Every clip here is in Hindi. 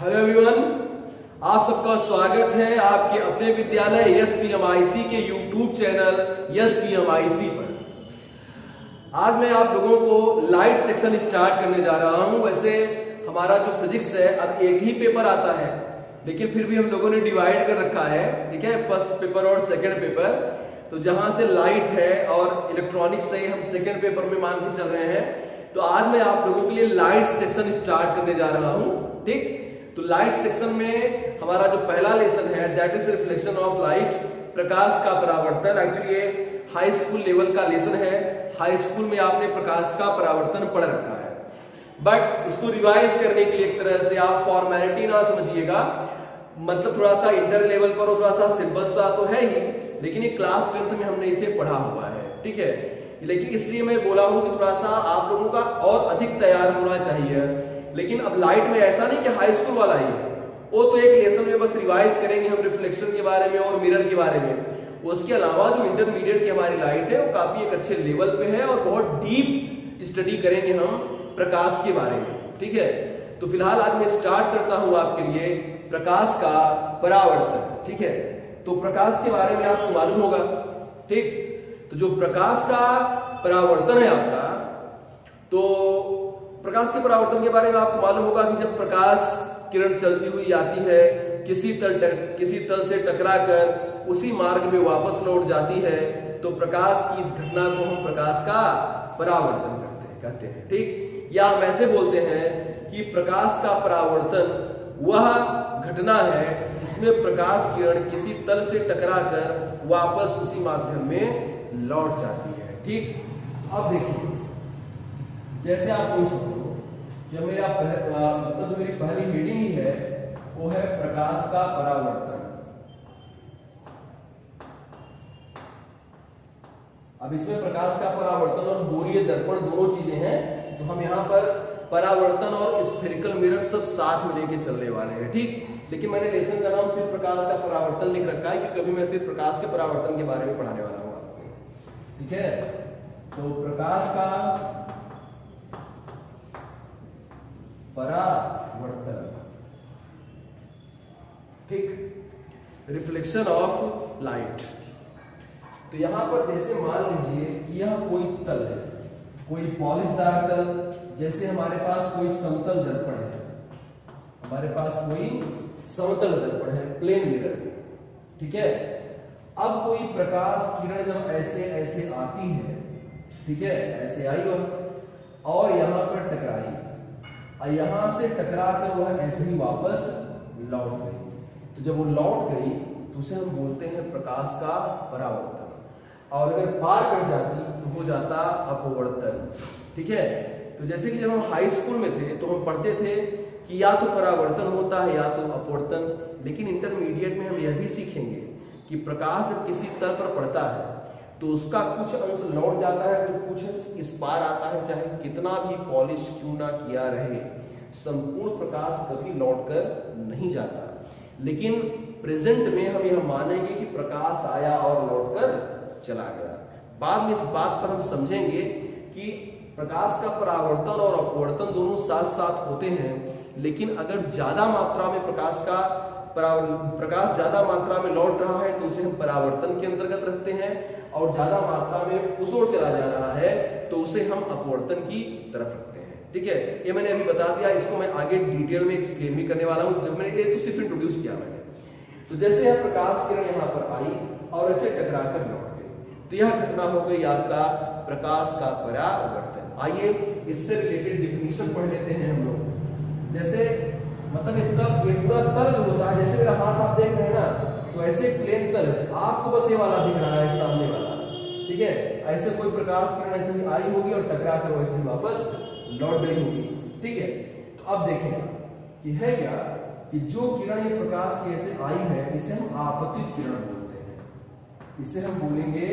हेलो एवरीवन, आप सबका स्वागत है आपके अपने विद्यालय एसपीएमआईसी के यूट्यूब चैनल एसपीएमआईसी पर। आज मैं आप लोगों को लाइट सेक्शन स्टार्ट करने जा रहा हूं। वैसे हमारा जो फिजिक्स है अब एक ही पेपर आता है, लेकिन फिर भी हम लोगों ने डिवाइड कर रखा है, ठीक है, फर्स्ट पेपर और सेकंड पेपर। तो जहां से लाइट है और इलेक्ट्रॉनिक्स से हम सेकंड पेपर में मान के चल रहे हैं, तो आज मैं आप लोगों के लिए लाइट सेक्शन स्टार्ट करने जा रहा हूं। ठीक, तो लाइट सेक्शन में हमारा जो पहला लेसन है that is reflection of light, प्रकाश का परावर्तन। एक्चुअली ये हाई स्कूल लेवल का लेसन है। हाई स्कूल में आपने प्रकाश का परावर्तन पढ़ रखा है, बट उसको रिवाइज करने के लिए एक तरह से आप फॉर्मेलिटी ना समझिएगा, मतलब थोड़ा सा इंटर लेवल पर थोड़ा सा सिंपल सा तो है ही, लेकिन ये क्लास 10th में हमने इसे पढ़ा हुआ है, ठीक है। लेकिन इसलिए मैं बोला हूं कि थोड़ा सा आप लोगों का और अधिक तैयार होना चाहिए। लेकिन अब लाइट में ऐसा नहीं कि हाई स्कूल वाला ही है, वो तो एक लेसन में बस रिवाइज करेंगे हम रिफ्लेक्शन के बारे में और मिरर के बारे में। उसके अलावा जो इंटरमीडिएट की हमारी लाइट है वो काफी एक अच्छे लेवल पे है और बहुत डीप स्टडी करेंगे हम प्रकाश के बारे में, ठीक है। तो फिलहाल आज मैं स्टार्ट करता हूं आपके लिए प्रकाश का परावर्तन, ठीक है। तो प्रकाश के बारे में आपको मालूम होगा, ठीक। तो जो प्रकाश का परावर्तन है आपका, तो प्रकाश के परावर्तन के बारे में आपको मालूम होगा कि जब प्रकाश किरण चलती हुई आती है, किसी तल से टकराकर उसी मार्ग में वापस लौट जाती है, तो प्रकाश की इस घटना को हम प्रकाश का परावर्तन कहते हैं, ठीक। या हम ऐसे बोलते हैं कि प्रकाश का परावर्तन वह घटना है जिसमें प्रकाश किरण किसी तल से टकराकर वापस उसी माध्यम में लौट जाती है, ठीक। अब देखिए, जैसे आप पूछ सकते हो, जब मेरा मतलब मेरी पहली हेडिंग ही है वो है प्रकाश का परावर्तन। अब इसमें प्रकाश का परावर्तन और गोलीय दर्पण दोनों चीजें हैं, तो हम यहाँ पर परावर्तन और स्फेरिकल मिरर सब साथ में लेके चलने वाले हैं, ठीक। लेकिन मैंने लेसन का नाम सिर्फ प्रकाश का परावर्तन लिख रखा है कि कभी मैं सिर्फ प्रकाश के परावर्तन के बारे में पढ़ाने वाला हूं आपको, ठीक है। तो प्रकाश का परावर्तन, ठीक, रिफ्लेक्शन ऑफ लाइट। तो यहां पर जैसे मान लीजिए कि यह कोई तल है, कोई पॉलिशदार तल, जैसे हमारे पास कोई समतल दर्पण है, हमारे पास कोई समतल दर्पण है, प्लेन मिरर, ठीक है। अब कोई प्रकाश किरण जब ऐसे ऐसे आती है, ठीक है, ऐसे आई और यहां पर टकराई, यहां से टकरा कर वह ऐसे ही वापस लौट गई। तो जब वो लौट गई तो उसे हम बोलते हैं प्रकाश का परावर्तन, और अगर पार कर जाती तो हो जाता अपवर्तन, ठीक है। तो जैसे कि जब हम हाई स्कूल में थे तो हम पढ़ते थे कि या तो परावर्तन होता है या तो अपवर्तन, लेकिन इंटरमीडिएट में हम यह भी सीखेंगे कि प्रकाश जब किसी तल पर पड़ता है तो उसका कुछ अंश लौट जाता है तो कुछ अंश इस पार आता है, चाहे कितना भी पॉलिश क्यों ना किया रहे, संपूर्ण प्रकाश कभी लौटकर नहीं जाता। लेकिन प्रेजेंट में हम यह मानेंगे कि प्रकाश आया और लौटकर चला गया। बाद में इस बात पर हम समझेंगे कि प्रकाश का परावर्तन और अपवर्तन दोनों साथ साथ होते हैं, लेकिन अगर ज्यादा मात्रा में प्रकाश ज्यादा मात्रा में लौट रहा है तो उसे हम परावर्तन के अंतर्गत रखते हैं, और ज्यादा मात्रा में उस ओर चला जा रहा है तो उसे हम अपवर्तन की तरफ रखते हैं, ठीक है। ये मैंने अभी बता दिया, इसको मैं आगे डिटेल में एक्सप्लेन भी करने वाला हूं, जब मैंने ये तो सिर्फ इंट्रोड्यूस किया मैंने। तो जैसे यह प्रकाश किरण यहाँ पर आई और इसे टकरा कर लौट गई, तो यह घटना हो गई आपका प्रकाश का परावर्तन। आइए इससे रिलेटेड डिफिनीशन पढ़ लेते हैं हम लोग। जैसे मतलब एक पूरा तल जो होता है, जैसे मेरा हाथ आप देख रहे हैं ना, तो ऐसे एक प्लेन तल है, आपको बस ये वाला दिख रहा है, सामने वाला, ठीक है। ऐसे कोई प्रकाश किरण ऐसे ही आई होगी और टकरा कर वैसे ही वापस लौट गई होगी, ठीक है। तो अब देखें कि है क्या कि जो किरण ये प्रकाश की ऐसे आई है इसे हम आपतित किरण बोलते हैं, इसे हम बोलेंगे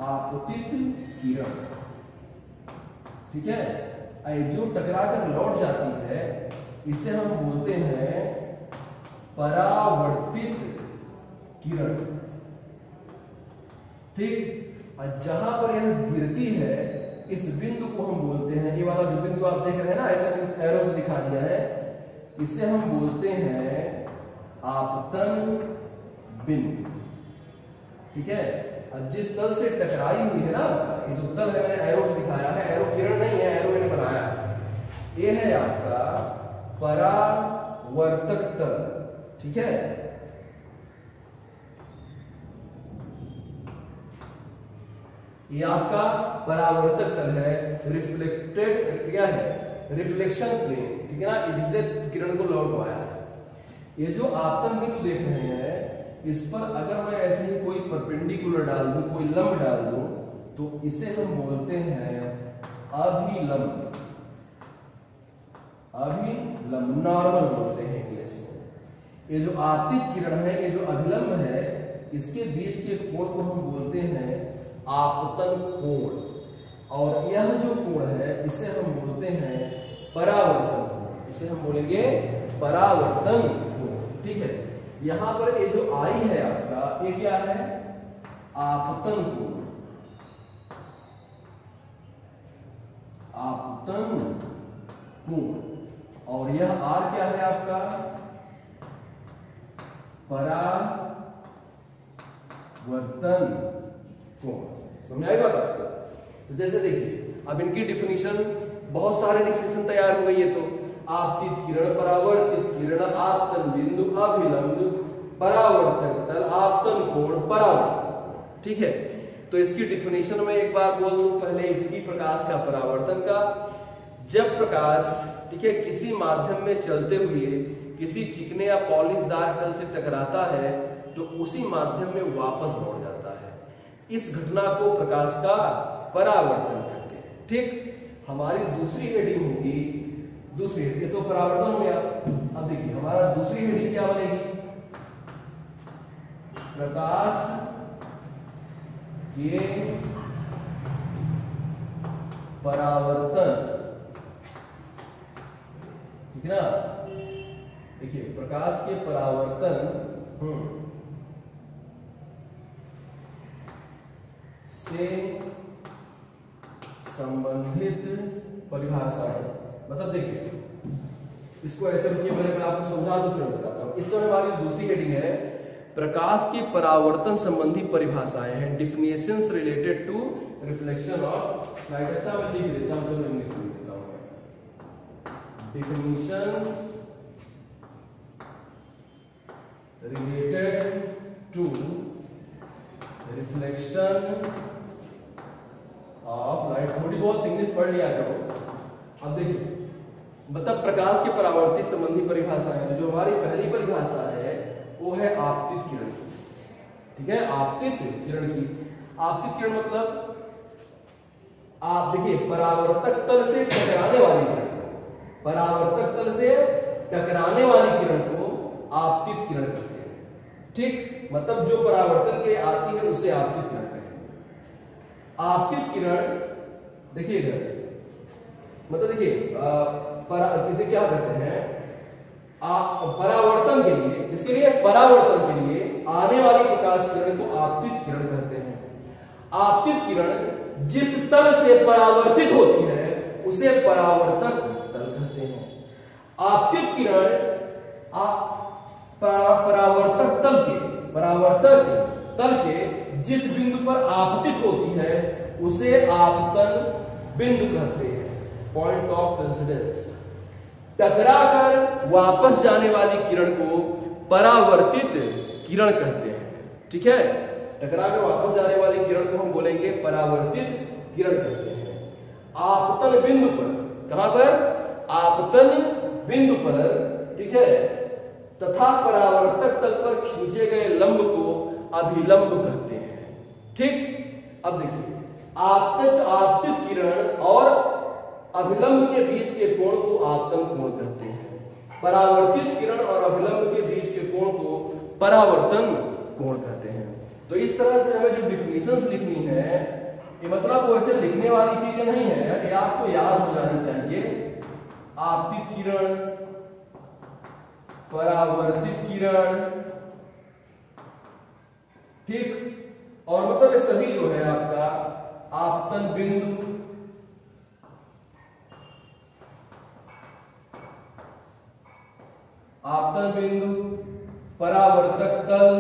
आपतित किरण, ठीक है। जो टकरा कर लौट जाती है इसे हम बोलते हैं परावर्तित किरण, ठीक। और जहां पर यह गिरती है इस बिंदु को हम बोलते हैं, ये वाला जो बिंदु आप देख रहे हैं ना, ऐसे एरो से दिखा दिया है, इसे हम बोलते हैं आपतन बिंदु। ठीक है, अब जिस तल से टकराई हुई है ना, ये जो तल है मैंने एरो से दिखाया है, एरो किरण नहीं है, एरो मैंने बनाया, ये है आपका परावर्तक तल। ठीक है, ये आपका परावर्तक तल है, रिफ्लेक्टेड क्या है, रिफ्लेक्शन प्लेन। ठीक है ना, जिसने किरण को लौटवाया है। ये जो आपतन बिंदु देख रहे हैं, इस पर अगर मैं ऐसे ही कोई परपेंडिकुलर डाल दूं, कोई लंब डाल दूं, तो इसे हम बोलते हैं अभिलंब। अभिलंब नॉर्मल बोलते हैं इंग्लिश में। ये जो आपतित किरण है, ये जो अभिलंब है, इसके बीच के कोण को हम बोलते हैं आपतन कोण, और यह जो कोण है इसे हम बोलते हैं परावर्तन कोण। इसे हम बोलेंगे परावर्तन कोण। ठीक है, यहां पर ये जो आई है आपका, ये क्या है, आपतन कोण। आपतन कोण, और यह आर क्या है आपका, परावर्तन कोण। समझ आई बात आपको? तो जैसे देखिए, अब इनकी डिफिनीशन, बहुत सारे डिफिनीशन तैयार हो गई है। तो आपतित किरण, परावर्तित किरण, आपतन बिंदु, अभिलंब, परावर्तक तल, आपतन कोण, परावर्तन कोण। ठीक है, तो इसकी डिफिनीशन में एक बार बोल दूं पहले, इसकी प्रकाश का, परावर्तन का। जब प्रकाश, ठीक है, किसी माध्यम में चलते हुए किसी चिकने या पॉलिशदार तल से टकराता है, तो उसी माध्यम में वापस लौट जाता है। इस घटना को प्रकाश का परावर्तन कहते हैं। ठीक, हमारी दूसरी हेडिंग होगी, दूसरी हेडिंग तो परावर्तन हो गया। अब देखिए हमारा दूसरी हेडिंग क्या बनेगी, प्रकाश के परावर्तन। ठीक है ना, देखिए प्रकाश के परावर्तन से संबंधित परिभाषा है। मतलब देखिए, इसको ऐसे रखिए, पहले मैं आपको समझा दूं फिर बताता हूं। इस समय हमारी दूसरी हेडिंग है प्रकाश की परावर्तन संबंधी परिभाषाएं हैं, definitions related to reflection of light. अच्छा मैं लिख देता हूं, चलो इंग्लिश में लिख देता हूं, definitions related to reflection of light. थोड़ी बहुत इंग्लिश पढ़ लिया करो। अब देखिए, मतलब प्रकाश के परावर्तित संबंधी परिभाषाएं, जो हमारी पहली परिभाषा है वो है आपतित किरण की। ठीक है, आपतित किरण की। आपतित किरण मतलब आप देखिए, परावर्तक तल से टकराने वाली किरण, परावर्तक तल से टकराने वाली किरण को आपतित किरण कहते हैं। ठीक, मतलब जो परावर्तन के लिए आती है उसे आपतित किरण कहते हैं। आपतित किरण देखिए इधर, मतलब देखिए क्या कहते हैं, परावर्तन के लिए, किसके लिए, परावर्तन के लिए आने वाली प्रकाश किरण को आपतित किरण कहते हैं। आपतित किरण जिस तल से परावर्तित होती है उसे परावर्तक तल कहते हैं। आपतित किरण परावर्तक तल के जिस बिंदु पर आपतित होती है उसे आपतन बिंदु कहते हैं, पॉइंट ऑफ इंसिडेंस। टकराकर वापस जाने वाली किरण को परावर्तित किरण कहते हैं। ठीक है, टकराकर वापस जाने वाली किरण को हम बोलेंगे परावर्तित किरण कहते हैं। आपतन बिंदु पर, कहां पर, आपतन बिंदु पर, ठीक है, तथा परावर्तक तल पर खींचे गए लंब को अभिलंब कहते हैं। ठीक, अब देखिए, आपतित किरण और अभिलंब के बीच के कोण को आपतन कोण कहते हैं। परावर्तित किरण और अभिलंब के बीच के कोण को परावर्तन कोण कहते हैं। तो इस तरह से हमें जो डिफिनेशंस लिखनी है, ये मतलब वैसे लिखने वाली चीजें नहीं है, ये आपको याद हो जानी चाहिए। आपतित किरण, परावर्तित किरण, ठीक, और मतलब ये सभी जो है आपका आपतन बिंदु, आपतन बिंदु, परावर्तक तल,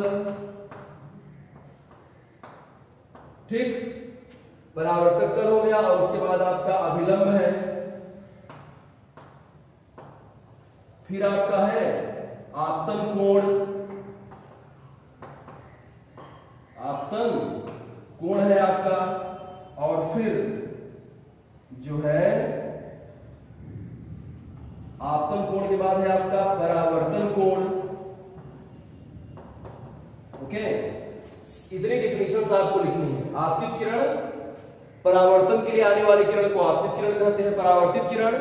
ठीक, परावर्तक तल हो गया। और उसके बाद आपका अभिलंब है, फिर आपका है आपतन कोण, आपतन कोण है आपका, और फिर जो है आपतन कोण के बाद है आपका परावर्तन कोण। ओके, इतनी डिफिनेशंस आपको लिखनी है। आपतित किरण, परावर्तन के लिए आने वाली किरण को आपतित किरण कहते हैं, परावर्तित किरण,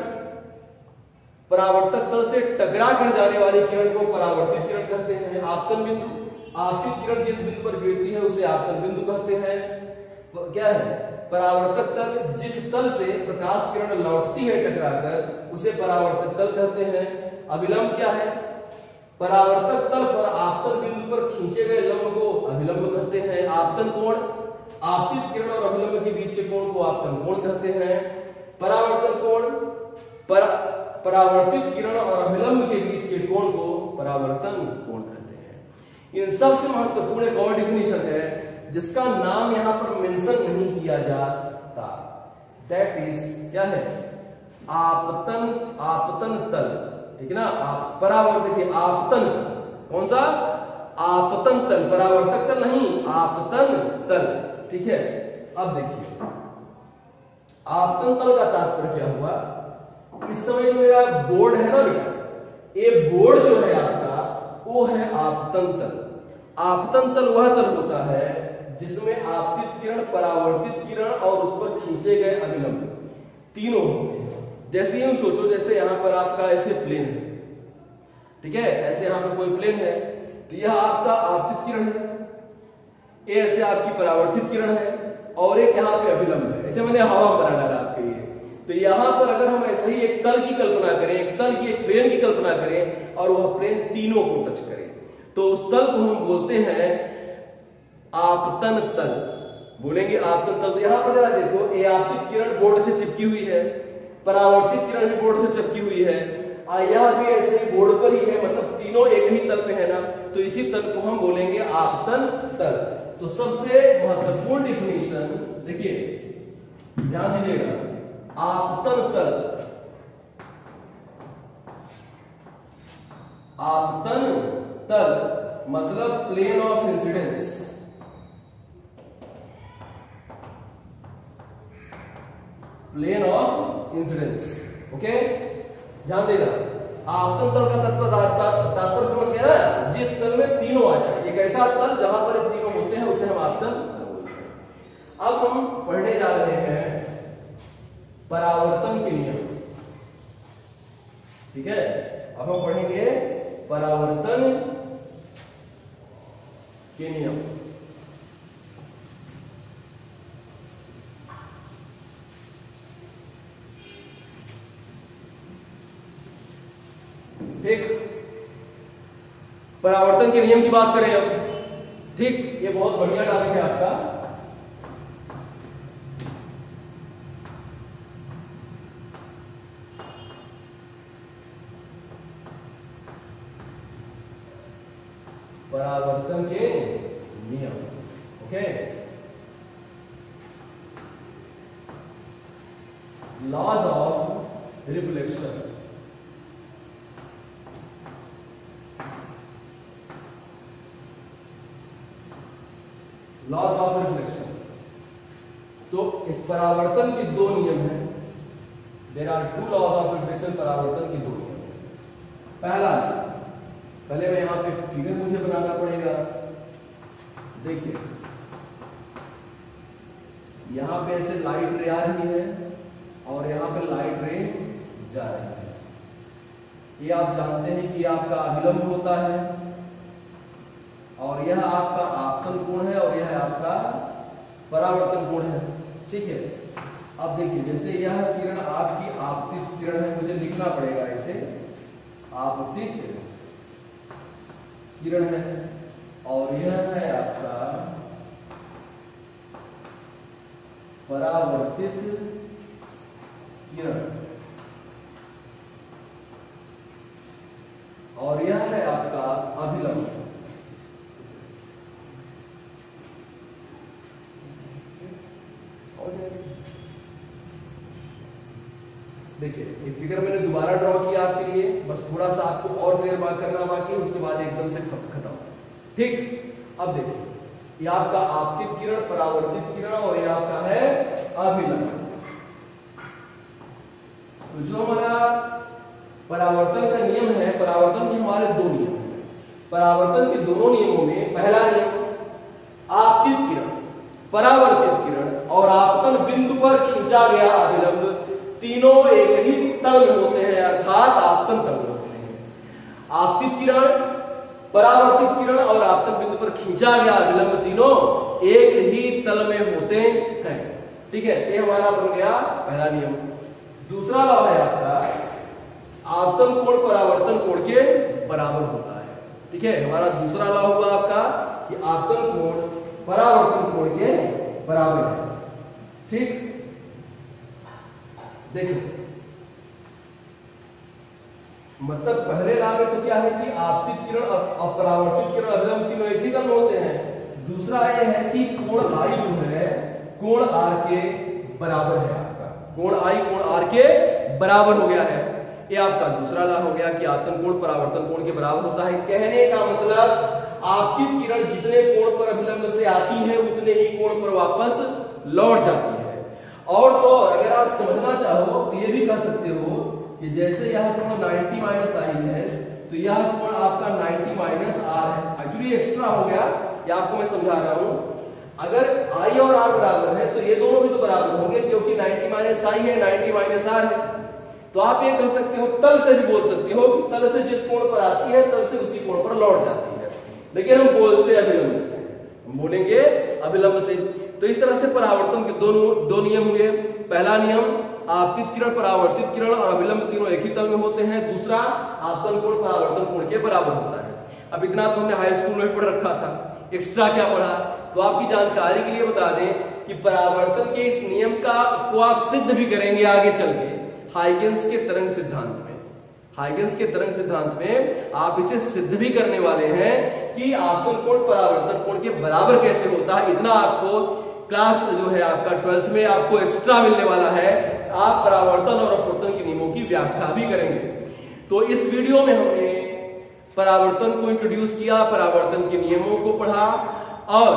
परावर्तक तल से टकरा कर जाने वाली किरण को परावर्तित किरण कहते हैं। आपतन बिंदु, आपतित किरण जिस बिंदु पर गिरती है उसे आपतन बिंदु कहते हैं। क्या है? परावर्तक तल, जिस तल से प्रकाश किरण लौटती है टकराकर उसे परावर्तक तल कहते हैं। अभिलंब क्या है? परावर्तक तल पर आपतन बिंदु पर खींचे गए लंब को अभिलंब कहते हैं। आपतन कोण, आपतित किरण और अभिलंब के बीच के कोण को आपतन कोण कहते हैं। परावर्तन कोण, परावर्तित किरण और अभिलंब के बीच के कोण को परावर्तन कोण कहते हैं। इन सबसे महत्वपूर्ण एक और डिफिनेशन है जिसका नाम यहां पर मेंशन नहीं किया जा सकता, दैट इज क्या है? आपतन तल, ठीक है ना। आप परावर्तक के आपतन तल, कौन सा? आपतन तल, परावर्तक तल नहीं, आपतन तल, ठीक है। अब देखिए आपतन तल का तात्पर्य क्या हुआ? इस समय जो मेरा बोर्ड है ना बेटा, ये बोर्ड जो है आपका वो है आपतन तल। आपतन तल वह तल होता है जिसमें आपतित किरण, परावर्तित किरण और उस पर खींचे गए अभिलंब तीनों होते हैं। जैसे हम सोचो, जैसे यहां पर आपका ऐसे प्लेन है, ठीक है, ऐसे यहां पर कोई प्लेन है तो यह आपका आपतित किरण है, ये ऐसे आपकी परावर्तित किरण है और एक यहाँ पे अभिलंब है। ऐसे मैंने हवा बना डाला आपके लिए। तो यहां पर अगर हम ऐसे ही एक तल की कल्पना करें, एक तल की, एक प्लेन की कल्पना करें और वह प्लेन तीनों को टच करे तो उस तल को हम बोलते हैं आपतन तल, बोलेंगे आपतन तल। तो यहां पर जरा देखो, ये आपतित किरण बोर्ड से चिपकी हुई है, परावर्तित किरण भी बोर्ड से चिपकी हुई है, यह भी ऐसे ही बोर्ड पर ही है, मतलब तीनों एक ही तल पे है ना, तो इसी तल को हम बोलेंगे आपतन तल। तो सबसे महत्वपूर्ण डिफिनेशन देखिए, ध्यान दीजिएगा, आपतन तल, आपतन तल मतलब plane of incidence, plane of incidence. Okay, ध्यान देना, आपतन तल का तात्पर्य समझ गया ना? जिस तल में तीनों आ जाए, एक ऐसा तल जहां पर तीनों होते हैं उसे हम आपतन तल बोलते हैं। अब हम पढ़ने जा रहे हैं परावर्तन के नियम, ठीक है। अब हम पढ़ेंगे परावर्तन के नियम। ठीक, परावर्तन के नियम की बात करें अब, ठीक, ये बहुत बढ़िया टॉपिक है आपका। परावर्तन के नियम, okay. Laws of reflection, laws of reflection. तो इस परावर्तन के दो नियम हैं, there are two laws of reflection. परावर्तन के दो नियम, पहला, पहले मैं यहां पे फिगर मुझे बनाना पड़ेगा। देखिए यहां पे ऐसे लाइट रे आ रही है और यहां पे लाइट रे जा रही है। ये आप जानते हैं कि आपका अभिलंब होता है और यह आपका आपतन कोण है और यह आपका परावर्तन कोण है, ठीक है। अब देखिए, जैसे यह किरण आपकी आपतित किरण है, मुझे लिखना पड़ेगा इसे, आपतित किरण है, और यह है आपका परावर्तित किरण। और यह है आपका अभिलंब। देखिए ये फिगर मैंने दोबारा ड्रॉ किया आपके लिए, बस थोड़ा सा आपको और क्लियर बात करना बाकी, उसके बाद एकदम से खत्म। ठीक, अब देखिए ये आपका आपतित किरण, परावर्तित किरण, और ये आपका है अभिलंब। तो जो हमारा परावर्तन का नियम है, परावर्तन के हमारे दो नियम हैं। परावर्तन के दोनों नियमों में पहला नियम आपतित किरण, परावर्तित किरण और आपतन बिंदु पर खींचा गया अभिलंब तीनों एक ही तल में होते हैं, अर्थात आपतन तल में होते हैं। आपतित किरण, परावर्तित किरण और आपतन बिंदु पर खींचा गया अभिलंब तीनों एक ही तल में होते हैं। ठीक है, ये हमारा बन गया पहला नियम। दूसरा लॉ है आपका आपतन कोण परावर्तन कोण के बराबर होता है। ठीक है, हमारा दूसरा लॉ हुआ आपका कि आपतन कोण परावर्तन कोण के बराबर है। ठीक, देखो मतलब पहले लॉ में तो क्या है कि आपतित किरण और परावर्तित किरण अभिलंब तीनों एक ही तल में होते हैं। दूसरा ये है कि कोण आई जो है कोण आर के बराबर है। आपका कोण आई कोण आर के बराबर हो गया है। ये आपका दूसरा लॉ हो गया कि आपतन कोण परावर्तन कोण के बराबर होता है। कहने का मतलब आपतित किरण जितने कोण पर अभिलंब से आती है उतने ही कोण पर वापस लौट जाती है। और तो अगर आप समझना चाहो तो ये भी कह सकते हो कि जैसे यह कोण 90 माइनस आई है तो यह कोण आपका 90 माइनस आर है। एक्चुअली एक्स्ट्रा हो गया, ये आपको मैं समझा रहा हूं। अगर आई और आर बराबर है तो ये दोनों भी तो बराबर होंगे, क्योंकि 90 माइनस आई है 90 माइनस आर है। तो आप ये कह सकते हो, तल से भी बोल सकते हो कि तल से जिस कोण पर आती है तल से उसी कोण पर लौट जाती है, लेकिन हम बोलते हैं अभिलंब से, हम बोलेंगे अभिलंब से। तो इस तरह से परावर्तन के दो नियम हुए। पहला नियम आपतित किरण, परावर्तित किरण और अभिलंब तीनों एक ही तल में होते हैं। दूसरा आपतन कोण परावर्तन कोण के बराबर होता है। अब इतना तो हमने हाई स्कूल में पढ़ रखा था, एक्स्ट्रा क्या पढ़ा? तो आपकी जानकारी के लिए बता दें कि परावर्तन के इस नियम को आप सिद्ध भी करेंगे आगे चल के हाइगेंस के तरंग सिद्धांत में। हाइगेंस के तरंग सिद्धांत में आप इसे सिद्ध भी करने वाले हैं कि आपतन कोण परावर्तन कोण के बराबर कैसे होता है। इतना आपको क्लास जो है आपका 12th में आपको एक्स्ट्रा मिलने वाला है। आप परावर्तन और अपवर्तन के नियमों की व्याख्या भी करेंगे। तो इस वीडियो में हमने परावर्तन को इंट्रोड्यूस किया, परावर्तन के नियमों को पढ़ा और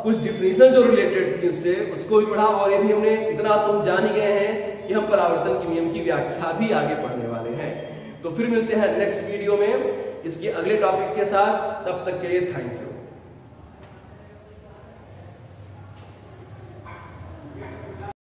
कुछ डिफिनेशन जो रिलेटेड थी उससे उसको भी पढ़ा। और ये भी हमने इतना तो जान ही गए हैं कि हम परावर्तन के नियम की व्याख्या भी आगे पढ़ने वाले हैं। तो फिर मिलते हैं नेक्स्ट वीडियो में इसके अगले टॉपिक के साथ। तब तक के लिए थैंक यू।